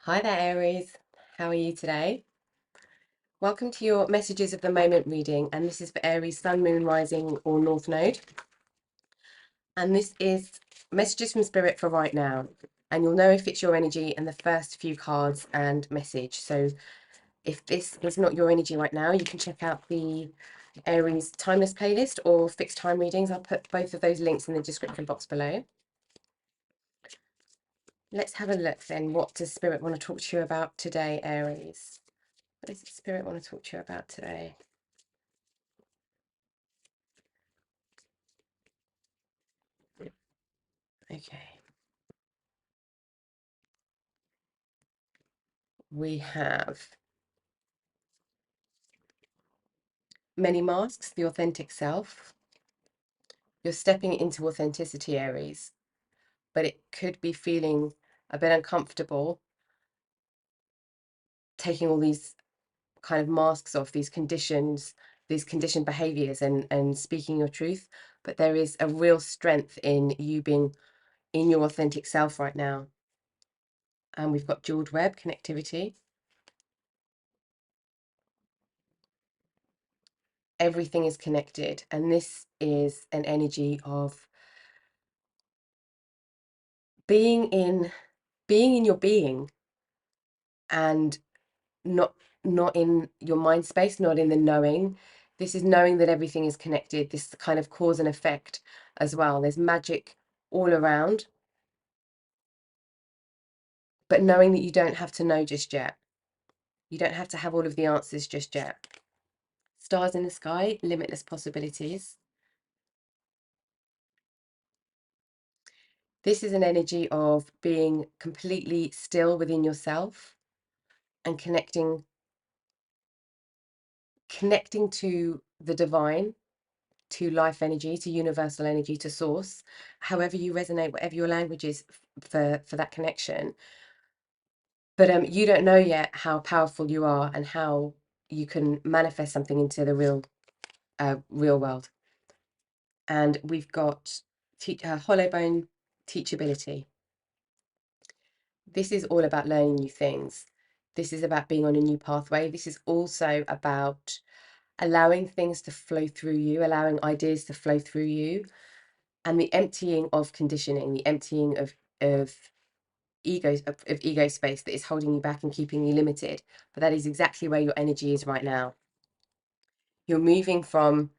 Hi there, Aries. How are you today? Welcome to your Messages of the Moment reading, and this is for Aries Sun, Moon, Rising, or North Node. And this is messages from Spirit for right now. And you'll know if it's your energy in the first few cards and message. So if this is not your energy right now, you can check out the Aries Timeless playlist or fixed time readings. I'll put both of those links in the description box below. Let's have a look then. What does Spirit want to talk to you about today, Aries? What does Spirit want to talk to you about today? Okay. We have many masks, the authentic self. You're stepping into authenticity, Aries, but it could be feeling a bit uncomfortable taking all these kind of masks off, these conditions, these conditioned behaviors, and speaking your truth. But there is a real strength in you being in your authentic self right now. And we've got jeweled web connectivity. Everything is connected, and this is an energy of being in your being, and not in your mind space, not in the knowing. This is knowing that everything is connected, this kind of cause and effect as well. There's magic all around, but knowing that you don't have to know just yet. You don't have to have all of the answers just yet. Stars in the sky, limitless possibilities. This is an energy of being completely still within yourself and connecting to the divine, to life energy, to universal energy, to source, however you resonate, whatever your language is for that connection. But you don't know yet how powerful you are and how you can manifest something into the real world. And we've got hollow bone teachability. This is all about learning new things. This is about being on a new pathway. This is also about allowing things to flow through you, allowing ideas to flow through you, and the emptying of conditioning, the emptying of ego space that is holding you back and keeping you limited. But that is exactly where your energy is right now. You're moving from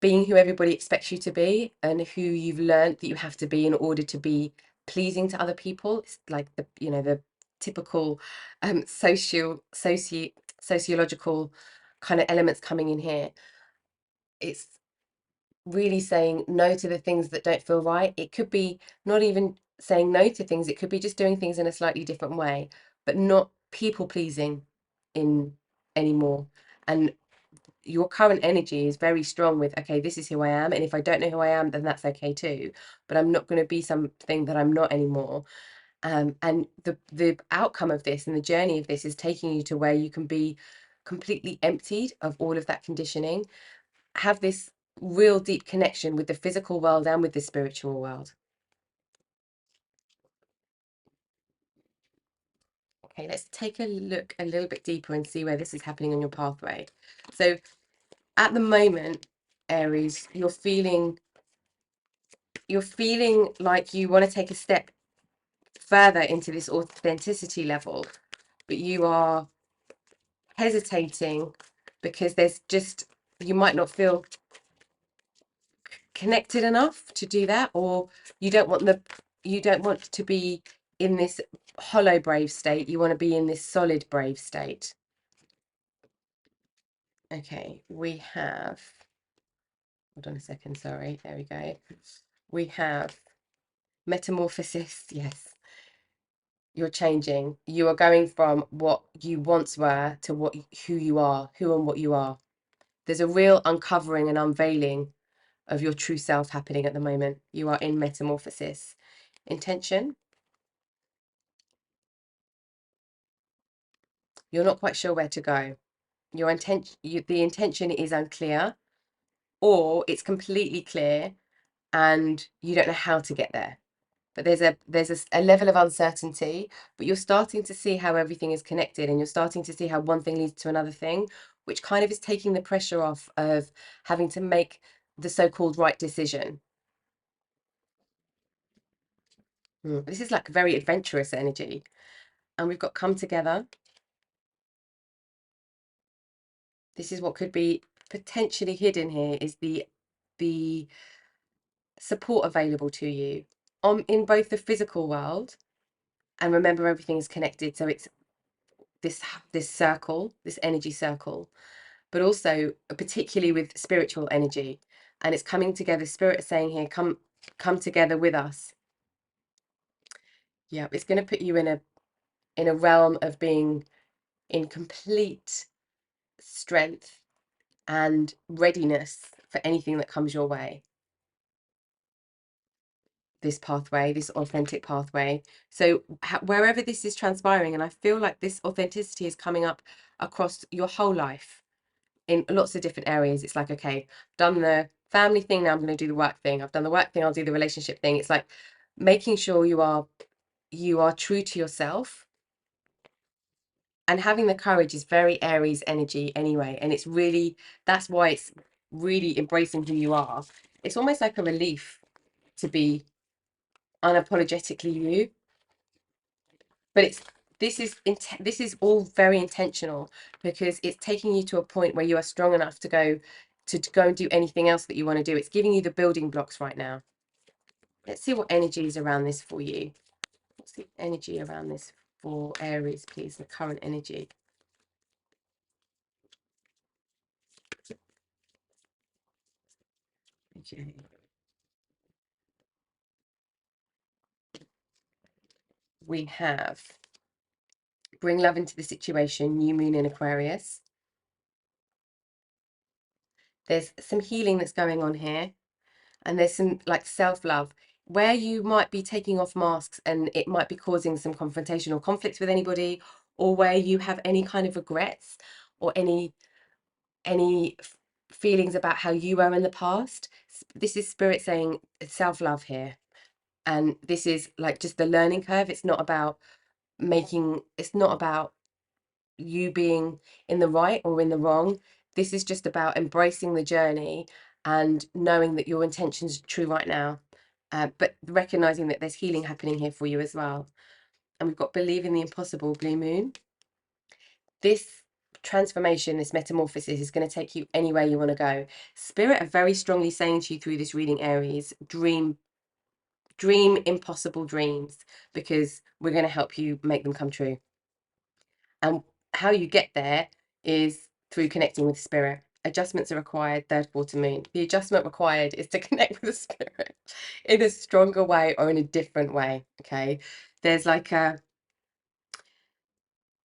being who everybody expects you to be and who you've learned that you have to be in order to be pleasing to other people. It's like the typical sociological kind of elements coming in here. It's really saying no to the things that don't feel right. It could be not even saying no to things, it could be just doing things in a slightly different way, but not people pleasing in anymore. And your current energy is very strong with, okay, this is who I am, and if I don't know who I am, then that's okay too, but I'm not going to be something that I'm not anymore. And the outcome of this and the journey of this is taking you to where you can be completely emptied of all of that conditioning, have this real deep connection with the physical world and with the spiritual world. Okay, let's take a look a little bit deeper and see where this is happening on your pathway. So at the moment, Aries, you're feeling like you want to take a step further into this authenticity level, but you are hesitating because you might not feel connected enough to do that, or you don't want to be in this hollow brave state. You want to be in this solid brave state. Okay, we have, hold on a second, sorry, there we go. We have metamorphosis. Yes, you're changing. You are going from what you once were to who and what you are. There's a real uncovering and unveiling of your true self happening at the moment. You are in metamorphosis. Intention, you're not quite sure where to go. The intention is unclear, or it's completely clear and you don't know how to get there. but there's a level of uncertainty, but you're starting to see how everything is connected, and you're starting to see how one thing leads to another thing, which kind of is taking the pressure off of having to make the so-called right decision. This is like very adventurous energy. And we've got come together. This is what could be potentially hidden here, is the support available to you in both the physical world, and remember everything is connected, so it's this circle, this energy circle, but also particularly with spiritual energy, and it's coming together. Spirit is saying here, come together with us. Yeah, it's going to put you in a realm of being in complete strength and readiness for anything that comes your way. This pathway, this authentic pathway. So wherever this is transpiring, and I feel like this authenticity is coming up across your whole life in lots of different areas. It's like, okay, I've done the family thing, now I'm going to do the work thing. I've done the work thing, I'll do the relationship thing. It's like making sure you are true to yourself, and having the courage is very Aries energy anyway, and it's really, that's why it's really embracing who you are. It's almost like a relief to be unapologetically you, but this is all very intentional, because it's taking you to a point where you are strong enough to go and do anything else that you want to do. It's giving you the building blocks right now. Let's see what energy is around this for you. What's the energy around this for Aries, please? The current energy. Okay. We have bring love into the situation, new moon in Aquarius. There's some healing that's going on here, and there's some like self-love where you might be taking off masks, and it might be causing some confrontation or conflicts with anybody, or where you have any kind of regrets or any feelings about how you were in the past. This is spirit saying self-love here, and this is like just the learning curve. It's not about you being in the right or in the wrong. This is just about embracing the journey and knowing that your intentions are true right now, but recognizing that there's healing happening here for you as well. And we've got believe in the impossible, blue moon. This transformation, this metamorphosis is going to take you anywhere you want to go. Spirit are very strongly saying to you through this reading, Aries, dream impossible dreams, because we're going to help you make them come true. And how you get there is through connecting with spirit. Adjustments are required, third quarter moon. The adjustment required is to connect with spirit in a stronger way or in a different way, okay? There's like a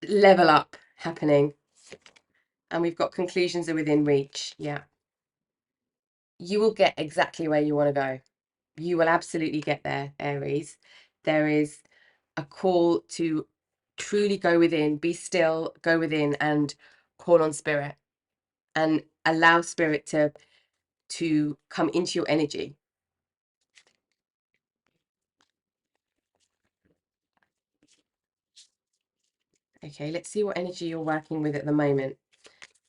level up happening, and we've got conclusions are within reach. Yeah. You will get exactly where you want to go. You will absolutely get there, Aries. There is a call to truly go within, be still, go within and call on spirit, and allow spirit to come into your energy. Okay, let's see what energy you're working with at the moment,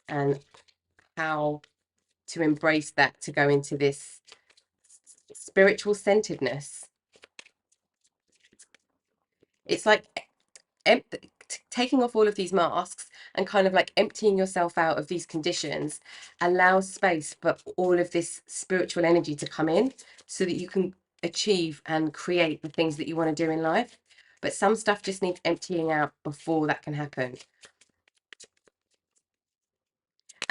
and how to embrace that to go into this spiritual centeredness. It's like taking off all of these masks and kind of like emptying yourself out of these conditions allows space for all of this spiritual energy to come in, so that you can achieve and create the things that you want to do in life. But some stuff just needs emptying out before that can happen.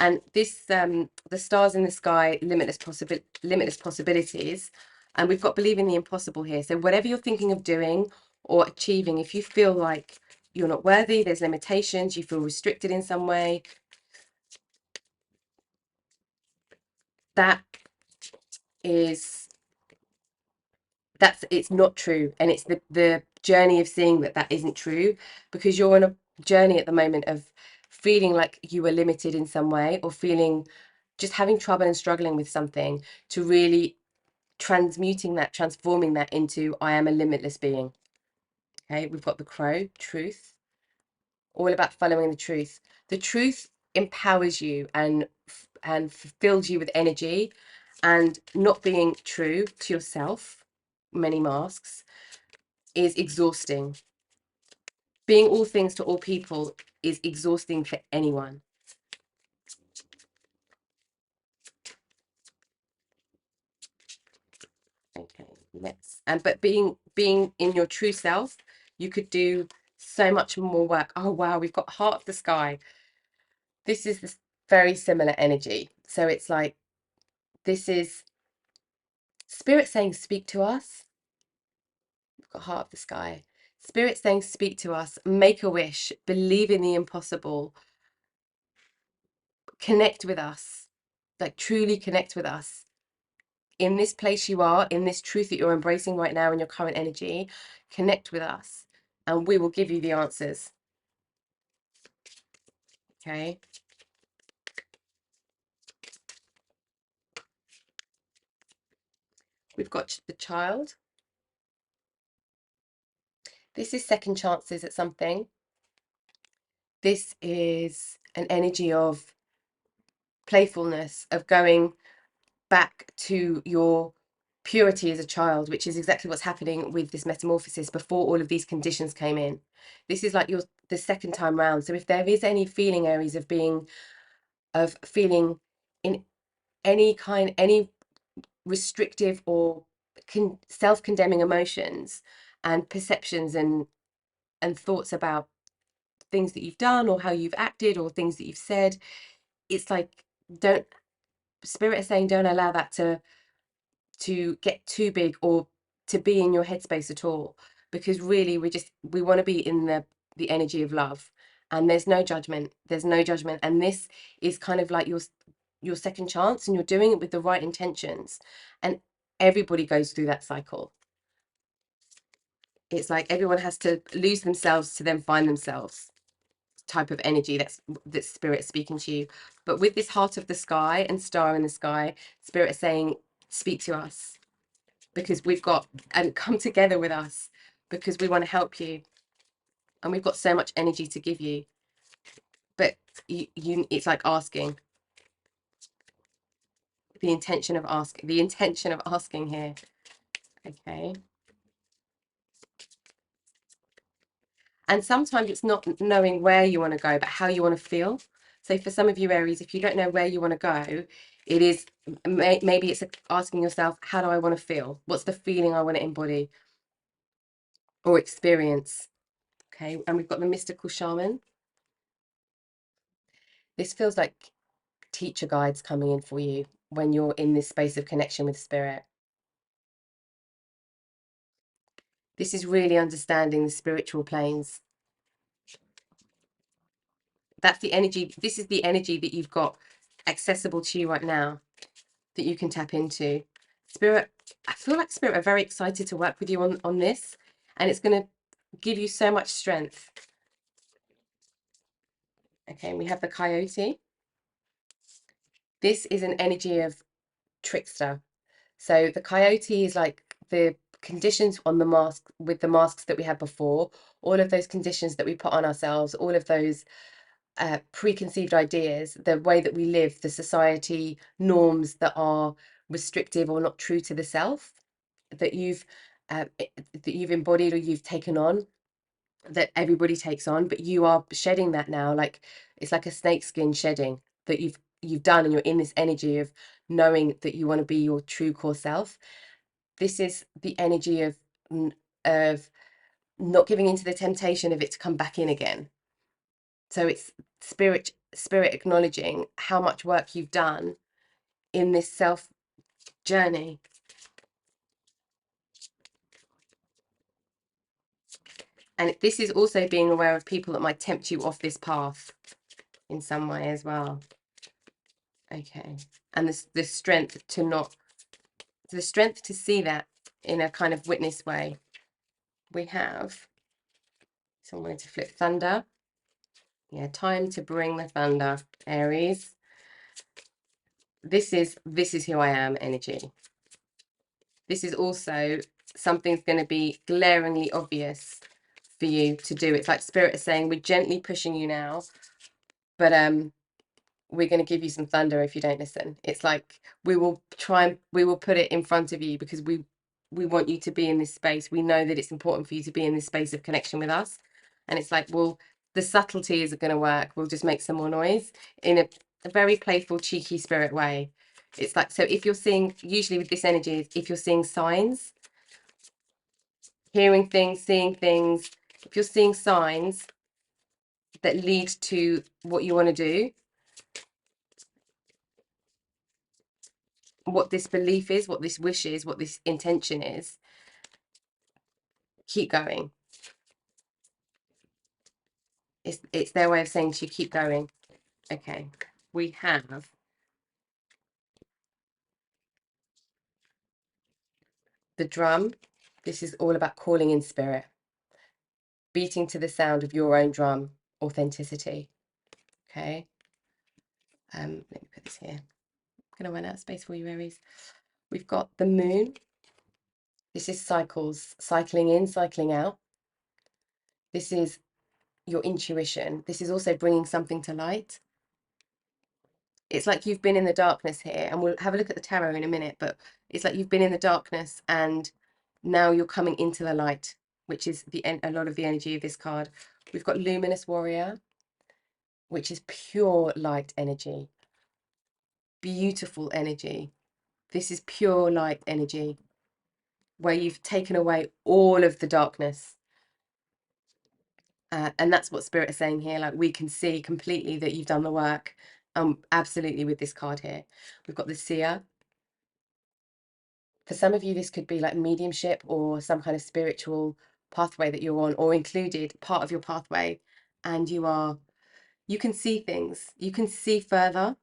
And this the stars in the sky, limitless possibilities, and we've got believe in the impossible here. So whatever you're thinking of doing or achieving, if you feel like you're not worthy, there's limitations, you feel restricted in some way, that is it's not true. And it's the journey of seeing that that isn't true, because you're on a journey at the moment of feeling like you were limited in some way, or feeling just having trouble and struggling with something, to really transmuting that, transforming that into I am a limitless being. Okay, we've got the crow, truth, all about following the truth. The truth empowers you and fills you with energy, and not being true to yourself, many masks, is exhausting. Being all things to all people is exhausting for anyone. Okay, let's but being in your true self, you could do so much more work. Oh wow, we've got heart of the sky. This is this very similar energy. So it's like, this is spirit saying speak to us. We've got heart of the sky. Spirit saying speak to us, make a wish, believe in the impossible, connect with us, like truly connect with us. In this place you are, in this truth that you're embracing right now in your current energy, connect with us and we will give you the answers. Okay. We've got the child. This is second chances at something. This is an energy of playfulness, of going back to your purity as a child, which is exactly what's happening with this metamorphosis before all of these conditions came in. This is like the second time round. So if there is any feeling, Aries, of feeling in any restrictive or self-condemning emotions and perceptions and thoughts about things that you've done or how you've acted or things that you've said, it's like, don't, spirit is saying don't allow that to get too big or to be in your headspace at all, because really we want to be in the energy of love, and there's no judgment, and this is kind of like your second chance, and you're doing it with the right intentions, and everybody goes through that cycle. It's like everyone has to lose themselves to then find themselves type of energy. That's spirit speaking to you. But with this heart of the sky and star in the sky, spirit is saying speak to us, because we've got, and come together with us, because we want to help you and we've got so much energy to give you. But it's like asking, the intention of asking here. Okay. And sometimes it's not knowing where you want to go, but how you want to feel. So for some of you, Aries, if you don't know where you want to go, it is maybe it's asking yourself, how do I want to feel? What's the feeling I want to embody or experience? Okay. And we've got the mystical shaman. This feels like teacher guides coming in for you when you're in this space of connection with spirit. This is really understanding the spiritual planes. That's the energy. This is the energy that you've got accessible to you right now, that you can tap into. Spirit, I feel like spirit are very excited to work with you on this, and it's going to give you so much strength. Okay, and we have the coyote. This is an energy of trickster. So the coyote is like the conditions on the mask, with the masks that we had before, all of those conditions that we put on ourselves, all of those preconceived ideas, the way that we live, the society norms that are restrictive or not true to the self, that you've embodied or you've taken on, that everybody takes on, but you are shedding that now. Like, it's like a snakeskin shedding that you've done, and you're in this energy of knowing that you want to be your true core self. This is the energy of not giving into the temptation of it to come back in again. So it's spirit acknowledging how much work you've done in this self journey. And this is also being aware of people that might tempt you off this path in some way as well. Okay. And the strength to not, the strength to see that in a kind of witness way. We have, so I'm going to flip thunder. Yeah, time to bring the thunder, Aries. This is who I am energy. this is also something's going to be glaringly obvious for you to do. It's like Spirit is saying, we're gently pushing you now, but we're going to give you some thunder if you don't listen. It's like we will put it in front of you because we want you to be in this space. We know that it's important for you to be in this space of connection with us. And it's like, well, the subtlety isn't going to work. We'll just make some more noise in a very playful, cheeky Spirit way. It's like, so if you're seeing, usually with this energy, if you're seeing signs, hearing things, seeing things, if you're seeing signs that lead to what you want to do, what this belief is, what this wish is, what this intention is, keep going. It's their way of saying to you, keep going. Okay, we have the drum. This is all about calling in spirit, beating to the sound of your own drum, authenticity. Okay, let me put this here. I'm gonna run out of space for you, Aries. We've got the moon. This is cycles, cycling in, cycling out. This is your intuition. This is also bringing something to light. It's like you've been in the darkness here, and we'll have a look at the tarot in a minute, but it's like you've been in the darkness and now you're coming into the light, which is a lot of the energy of this card. We've got luminous warrior, which is pure light energy, beautiful energy. This is pure light energy where you've taken away all of the darkness. And that's what Spirit is saying here. Like, we can see completely that you've done the work. Absolutely, with this card here. We've got the seer. For some of you, this could be like mediumship or some kind of spiritual pathway that you're on, or included part of your pathway. And you can see things. You can see further.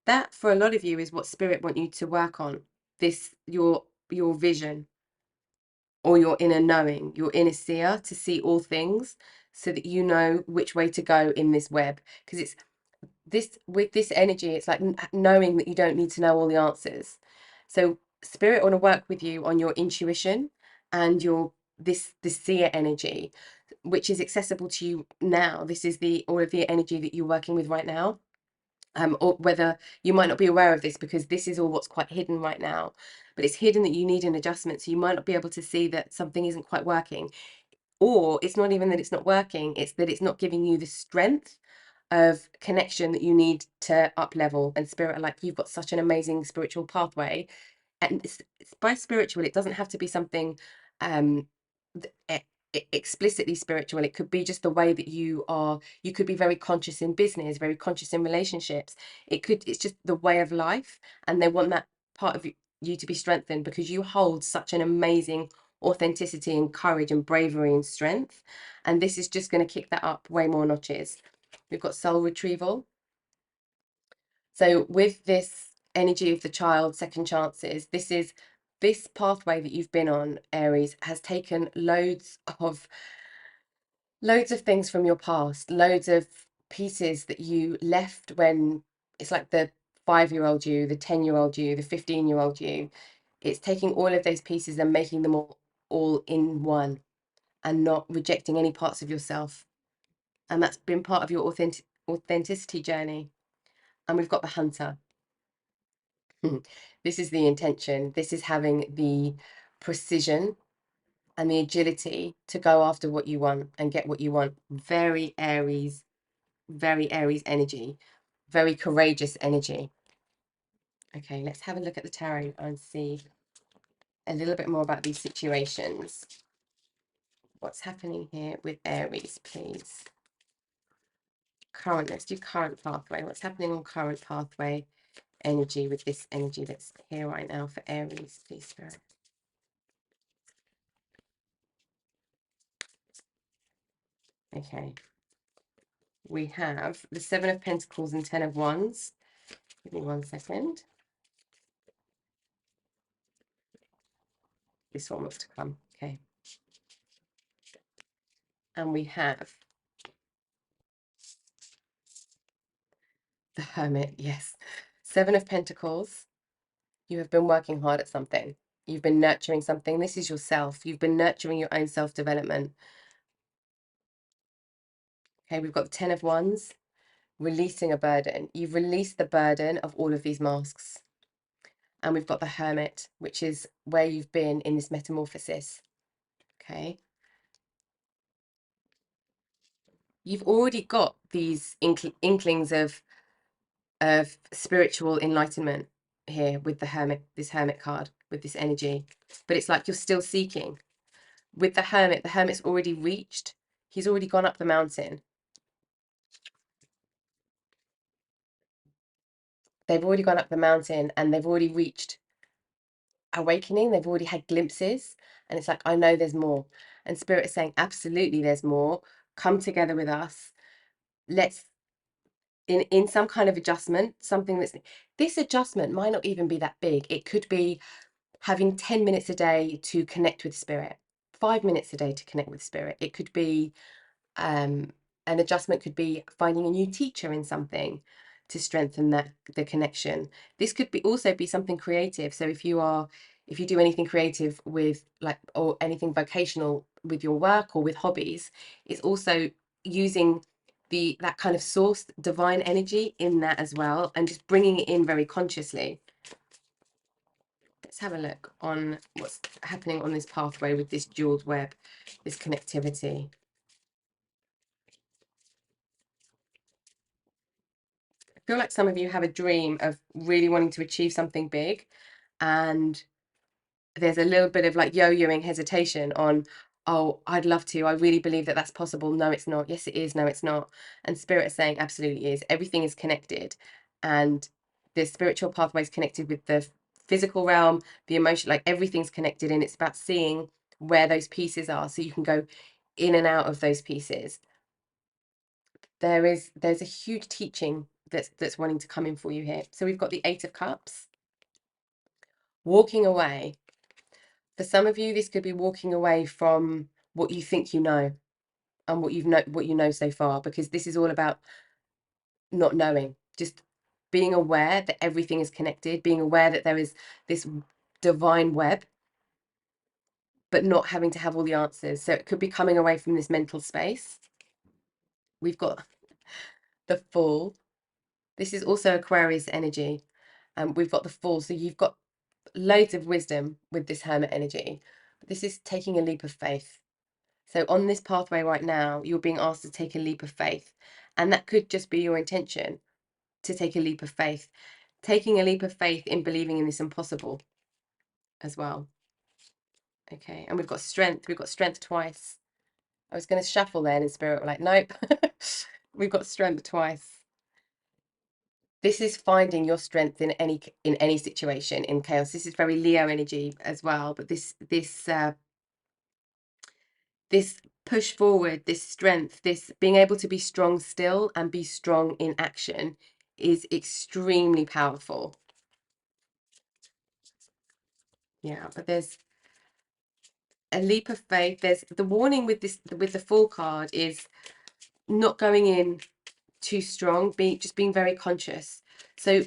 That, for a lot of you, is what Spirit want you to work on. This, your vision, or your inner knowing, your inner seer, to see all things so that you know which way to go in this web. Because it's this, with this energy, it's like knowing that you don't need to know all the answers. So Spirit want to work with you on your intuition and your this seer energy, which is accessible to you now. This is all of the energy that you're working with right now. Or whether you might not be aware of this because this is all what's quite hidden right now, but it's hidden that you need an adjustment. So you might not be able to see that something isn't quite working, or it's not even that it's not working, it's that it's not giving you the strength of connection that you need to up level. And Spirit are like, you've got such an amazing spiritual pathway. And it's by spiritual, it doesn't have to be something um explicitly spiritual. It could be just the way that you could be very conscious in business, very conscious in relationships. It's just the way of life, and they want that part of you to be strengthened because you hold such an amazing authenticity and courage and bravery and strength, and this is just going to kick that up way more notches. We've got soul retrieval. So with this energy of the child, second chances, this pathway that you've been on, Aries, has taken loads of things from your past, loads of pieces that you left when it's like the 5-year-old you, the 10-year-old you, the 15-year-old you. It's taking all of those pieces and making them all in one, and not rejecting any parts of yourself. And that's been part of your authenticity journey. And we've got the hunter. This is the intention. This is having the precision and the agility to go after what you want and get what you want. Very Aries energy, very courageous energy. Okay, let's have a look at the tarot and see a little bit more about these situations. What's happening here with Aries, please? Let's do current pathway. What's happening on current pathway energy with this energy that's here right now for Aries, please, Spirit? Okay. We have the 7 of Pentacles and 10 of Wands. Give me 1 second. This one wants to come. Okay. And we have the Hermit. Yes. 7 of Pentacles. You have been working hard at something. You've been nurturing something. This is yourself. You've been nurturing your own self-development. Okay, we've got the 10 of Wands, releasing a burden. You've released the burden of all of these masks. And we've got the Hermit, which is where you've been in this metamorphosis. Okay. You've already got these inklings of spiritual enlightenment here with the Hermit, this Hermit card, with this energy. But it's like you're still seeking. With the Hermit's already reached. He's already gone up the mountain. They've already gone up the mountain and they've already reached awakening. They've already had glimpses. And it's like, I know there's more. And Spirit is saying, absolutely, there's more. Come together with us. Let's, in some kind of adjustment, something that's, this adjustment might not even be that big. It could be having 10 minutes a day to connect with Spirit, 5 minutes a day to connect with Spirit. It could be, an adjustment could be finding a new teacher in something to strengthen the connection. This could be also be something creative. So if you do anything creative with like, or anything vocational with your work or with hobbies, it's also using that kind of source divine energy in that as well, and just bringing it in very consciously. Let's have a look on what's happening on this pathway with this jeweled web, this connectivity. I feel like some of you have a dream of really wanting to achieve something big, and there's a little bit of like yo-yoing hesitation on, oh, I'd love to, I really believe that that's possible. No, it's not. Yes, it is. No, it's not. And Spirit is saying absolutely is. Everything is connected, and the spiritual pathway is connected with the physical realm, the emotion, like everything's connected, and it's about seeing where those pieces are so you can go in and out of those pieces. There's a huge teaching that's wanting to come in for you here. So we've got the 8 of Cups, walking away. For some of you, this could be walking away from what you think you know and what you know so far, because this is all about not knowing, just being aware that everything is connected, being aware that there is this divine web, but not having to have all the answers. So it could be coming away from this mental space. We've got the Fool. This is also Aquarius energy. We've got the Fool. So you've got loads of wisdom with this Hermit energy. This is taking a leap of faith. So on this pathway right now, you're being asked to take a leap of faith. And that could just be your intention, to take a leap of faith. Taking a leap of faith in believing in this impossible as well. Okay, and we've got strength. We've got strength twice. I was going to shuffle then in Spirit, like, nope. We've got strength twice. This is finding your strength in any situation in chaos. This is very Leo energy as well, but this push forward, this strength, this being able to be strong still and be strong in action is extremely powerful. Yeah, but there's a leap of faith. There's the warning with the Fool card is not going in too strong, just being very conscious. So,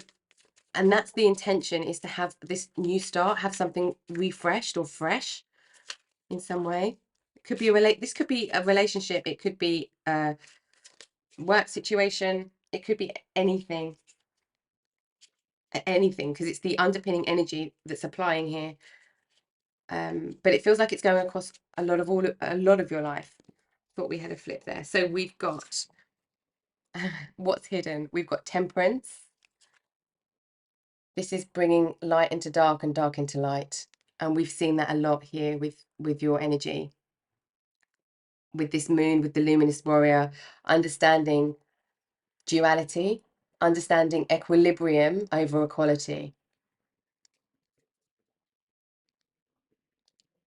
and that's the intention, is to have this new start, have something refreshed or fresh in some way. It could be this could be a relationship, it could be a work situation, it could be anything, because it's the underpinning energy that's applying here. But it feels like it's going across a lot of your life. Thought we had a flip there. So we've got what's hidden. We've got Temperance. This is bringing light into dark and dark into light, and we've seen that a lot here with your energy, with this moon, with the luminous warrior, understanding duality, understanding equilibrium over equality.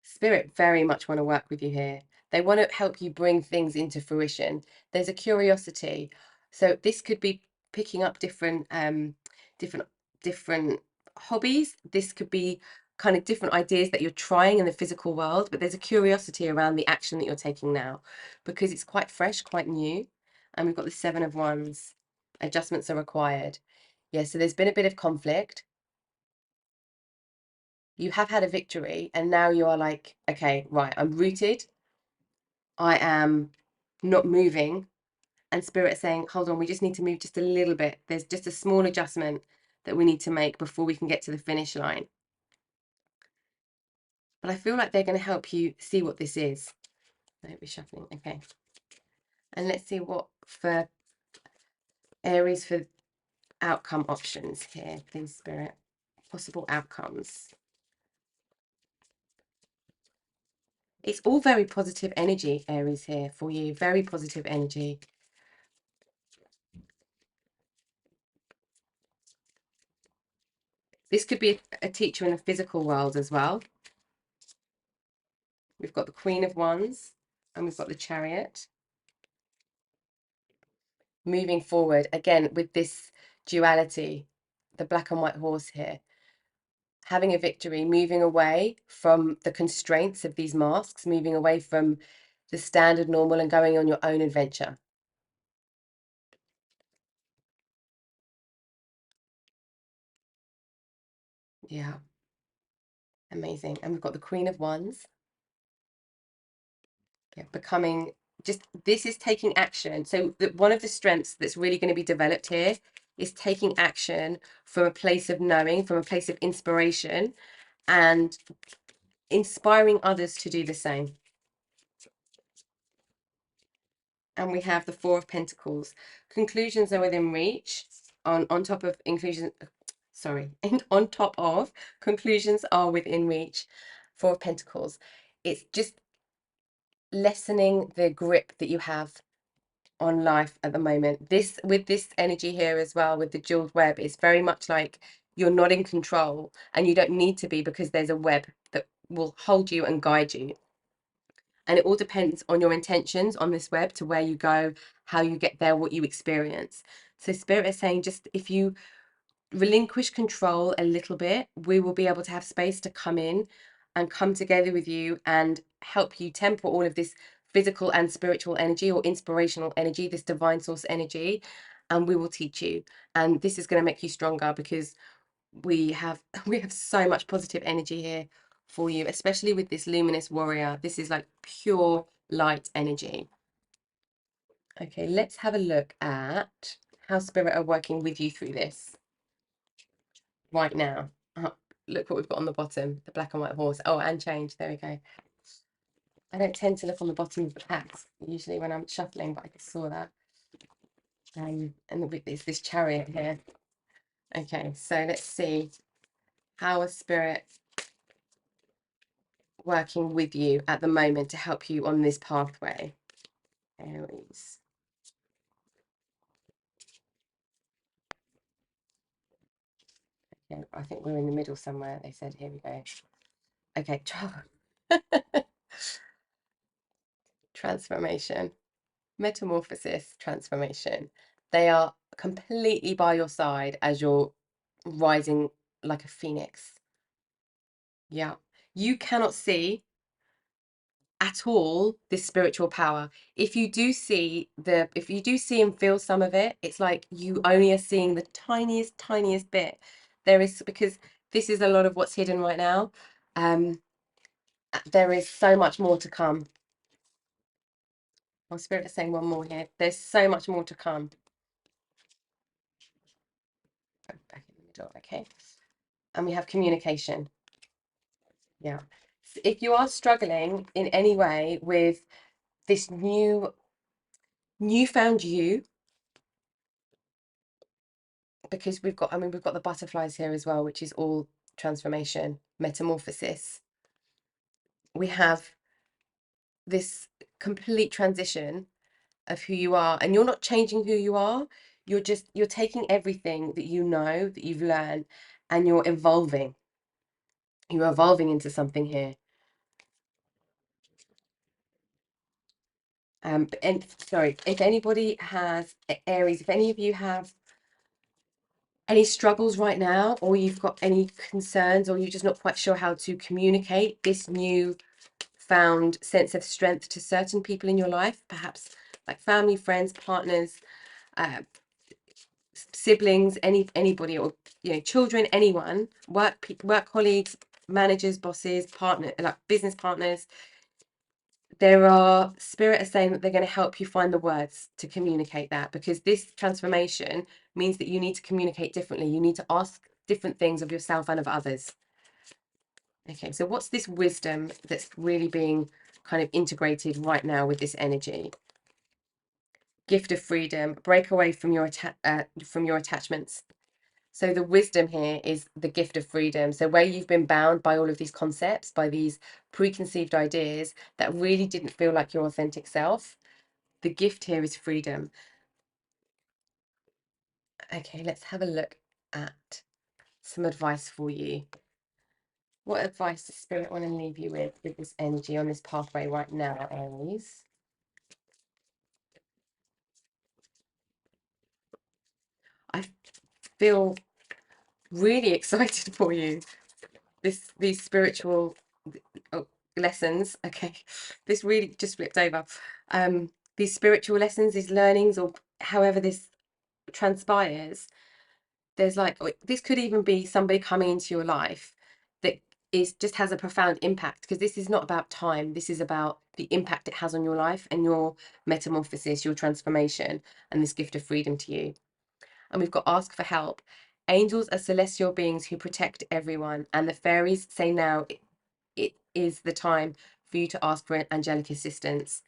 Spirit very much want to work with you here. They want to help you bring things into fruition. There's a curiosity. So this could be picking up different different hobbies. This could be kind of different ideas that you're trying in the physical world, but there's a curiosity around the action that you're taking now, because it's quite fresh, quite new. And we've got the 7 of Wands. Adjustments are required. Yeah, so there's been a bit of conflict. you have had a victory, and now you are like, okay, right, I'm rooted, I am not moving, and spirit saying, hold on, we just need to move just a little bit. There's just a small adjustment that we need to make before we can get to the finish line. But I feel like they're going to help you see what this is. I hope we're shuffling. Okay. And let's see what for Aries for outcome options here, please, Spirit. Possible outcomes. It's all very positive energy, Aries, here for you. Very positive energy. This could be a teacher in the physical world as well. We've got the Queen of Wands and we've got the Chariot. Moving forward, again, with this duality, the black and white horse here. Having a victory, moving away from the constraints of these masks, moving away from the standard normal and going on your own adventure. Yeah, amazing. And we've got the Queen of Wands. Yeah, becoming just, this is taking action. So one of the strengths that's really going to be developed here is taking action from a place of knowing, from a place of inspiration, and inspiring others to do the same. And we have the Four of Pentacles. Conclusions are within reach. On top of inclusion, sorry, on top of conclusions are within reach. Four of Pentacles. It's just lessening the grip that you have on life at the moment. This, with this energy here as well, with the jeweled web, it's very much like you're not in control, and you don't need to be, because there's a web that will hold you and guide you. And it all depends on your intentions on this web, to where you go, how you get there, what you experience. So Spirit is saying, just if you relinquish control a little bit, we will be able to have space to come in and come together with you and help you temper all of this physical and spiritual energy, or inspirational energy, this divine source energy, and we will teach you. And this is going to make you stronger, because we have so much positive energy here for you, especially with this luminous warrior. This is like pure light energy. Okay, let's have a look at how spirit are working with you through this right now. Look what we've got on the bottom, the black and white horse. Oh, and change. There we go. I don't tend to look on the bottom of the packs usually when I'm shuffling, but I just saw that. And it's this chariot here. Okay, so let's see how a spirit working with you at the moment to help you on this pathway. Aries. Yeah, I think we're in the middle somewhere, they said. Here we go. Okay. Transformation. Metamorphosis, transformation. They are completely by your side as you're rising like a phoenix. Yeah. You cannot see at all this spiritual power. If you do see and feel some of it, it's like you only are seeing the tiniest bit. There is, because this is a lot of what's hidden right now. There is so much more to come. My spirit is saying one more here. There's so much more to come. Back in the middle, okay. And we have communication. Yeah. If you are struggling in any way with this newfound you, because we've got the butterflies here as well, which is all transformation, metamorphosis. We have this complete transition of who you are, and you're not changing who you are. You're taking everything that you know, that you've learned, and you're evolving. You're evolving into something here. And sorry, if anybody has Aries, if any of you have any struggles right now, or you've got any concerns, or you're just not quite sure how to communicate this new found sense of strength to certain people in your life, perhaps like family, friends, partners, uh, siblings, anybody, or children, anyone, work colleagues, managers, bosses, partner, like business partners. There are, Spirit are saying that they're going to help you find the words to communicate that, because this transformation means that you need to communicate differently. You need to ask different things of yourself and of others. Okay, so what's this wisdom that's really being kind of integrated right now with this energy? Gift of freedom. Break away from your attachments. So the wisdom here is the gift of freedom. So where you've been bound by all of these concepts, by these preconceived ideas that really didn't feel like your authentic self, the gift here is freedom. Okay, let's have a look at some advice for you. What advice does Spirit want to leave you with this energy on this pathway right now, Aries? I feel really excited for you. These spiritual lessons. Okay, this really just flipped over. These spiritual lessons, these learnings, or however this transpires, there's like, this could even be somebody coming into your life that is just has a profound impact, because this is not about time. This is about the impact it has on your life and your metamorphosis, your transformation, and this gift of freedom to you. And we've got ask for help. Angels are celestial beings who protect everyone, and the fairies say now it is the time for you to ask for angelic assistance.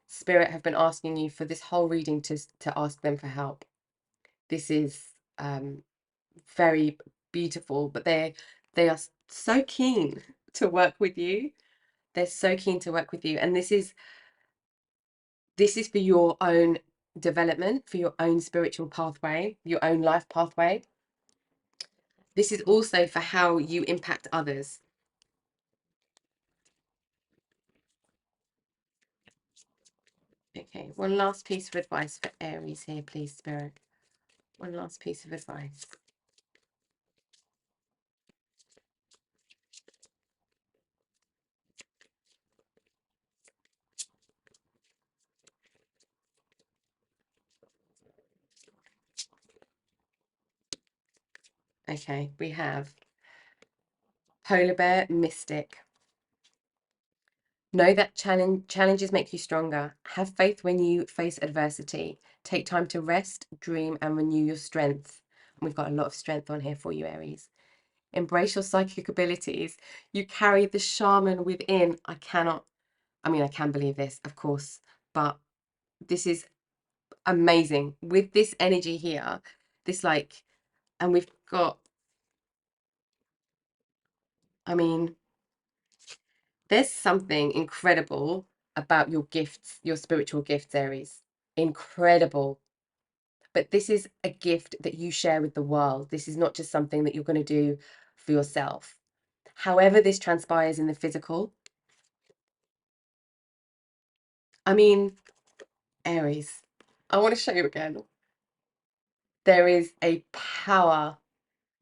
Spirit have been asking you for this whole reading to ask them for help. This is very beautiful, but they are so keen to work with you. They're so keen to work with you, and this is for your own development, for your own spiritual pathway, your own life pathway. This is also for how you impact others. Okay, one last piece of advice for Aries here, please, Spirit. One last piece of advice. Okay, we have Polar Bear, Mystic. Know that challenges make you stronger. Have faith when you face adversity. Take time to rest, dream, and renew your strength. And we've got a lot of strength on here for you, Aries. Embrace your psychic abilities. You carry the shaman within. I can believe this, of course, but this is amazing. With this energy here, and we've got, there's something incredible about your gifts, your spiritual gifts, Aries. Incredible. But this is a gift that you share with the world. This is not just something that you're going to do for yourself. However this transpires in the physical, Aries, I want to show you again. There is a power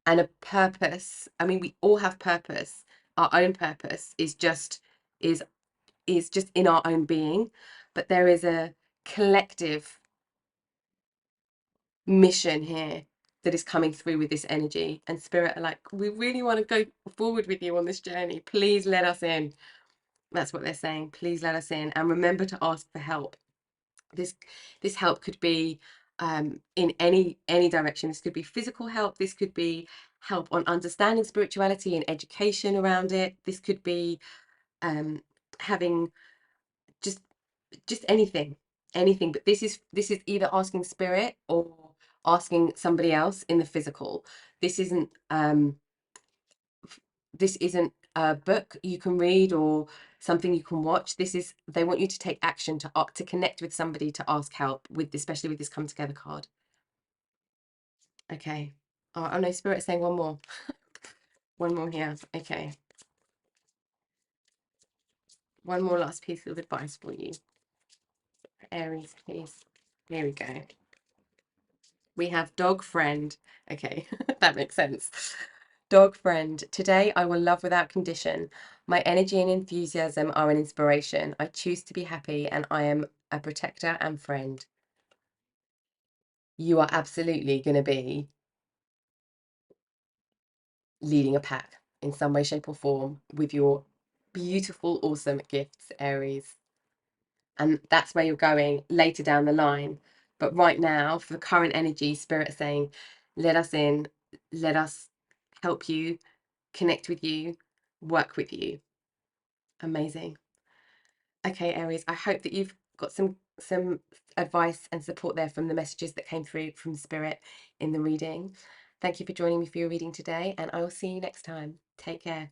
and a purpose. We all have purpose. Our own purpose is just in our own being, but there is a collective mission here that is coming through with this energy. And Spirit are like, we really want to go forward with you on this journey. Please let us in. That's what they're saying. Please let us in, and remember to ask for help. This help could be in any direction. This could be physical help. This could be help on understanding spirituality and education around it. This could be having just anything, but this is either asking Spirit or asking somebody else in the physical. This isn't a book you can read or something you can watch. They want you to take action to connect with somebody, to ask help with, especially with this come together card. Okay. Oh no, Spirit saying one more. One more here. Okay, one more last piece of advice for you, Aries, please. Here we go. We have dog friend. Okay, that makes sense. Dog friend. Today I will love without condition. My energy and enthusiasm are an inspiration. I choose to be happy, and I am a protector and friend. You are absolutely going to be leading a pack. in some way, shape, or form with your beautiful, awesome gifts, Aries. And that's where you're going later down the line. But right now, for the current energy, Spirit is saying, let us in, let us help you, connect with you, work with you. Amazing. Okay, Aries, I hope that you've got some advice and support there from the messages that came through from Spirit in the reading. Thank you for joining me for your reading today, and I will see you next time. Take care.